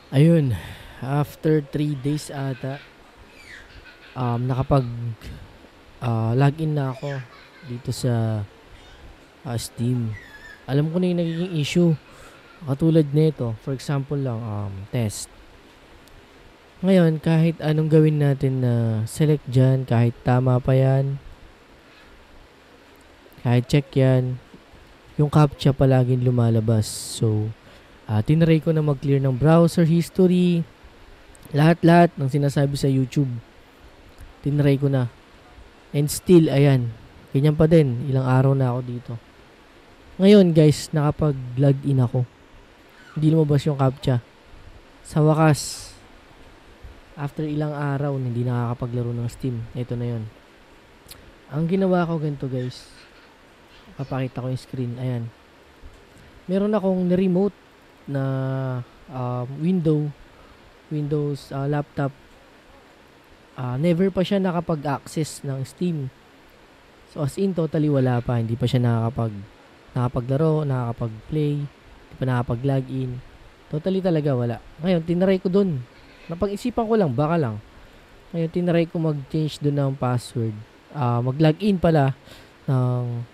Ayun, after 3 days ata, nakapag login na ako dito sa Steam. Alam ko na yung nagiging issue. Katulad nito, for example lang, test. Ngayon, kahit anong gawin natin na select dyan, kahit tama pa yan, kahit check yan, yung CAPTCHA palaging lumalabas. So, tinry ko na mag-clear ng browser history, lahat-lahat ng sinasabi sa YouTube. Tinry ko na. And still, ayan, ganyan pa din. Ilang araw na ako dito. Ngayon guys, nakapag-login ako. Hindi lumabas yung CAPTCHA. Sa wakas, after ilang araw, hindi nakakapaglaro ng Steam. Ito na yon. Ang ginawa ko ganito guys. Papakita ko yung screen. Ayan. Meron akong remote na Windows laptop. Never pa siya nakapag-access ng Steam. So as in, totally wala pa. Hindi pa siya nakapaglaro, nakakapag-play, hindi pa nakapag-login. Totally talaga wala. Ngayon, tinry ko dun. Napag-isipan ko lang, baka lang. Ngayon, tinry ko mag-change dun ng password. Mag-login pala ng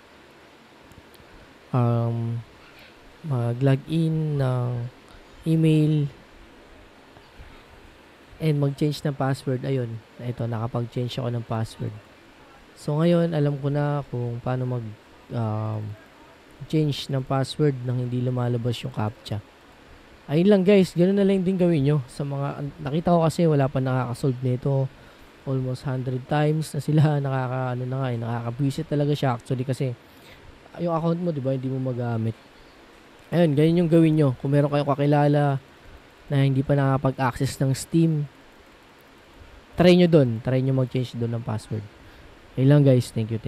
mag-login ng email and mag-change ng password. Ayun, ito, nakapag-change ako ng password. So ngayon, alam ko na kung paano change ng password nang hindi lumalabas yung CAPTCHA. Ayun lang guys, ganoon na lang din gawin nyo. Sa mga, nakita ko kasi wala pa nakakasolve nito. Almost 100 times na sila, nakakabwisit talaga siya actually kasi yung account mo, di ba, hindi mo magamit. Ayun, ganyan yung gawin nyo. Kung meron kayong kakilala na hindi pa nakapag-access ng Steam, try nyo mag-change doon ng password. Ayun lang guys, thank you.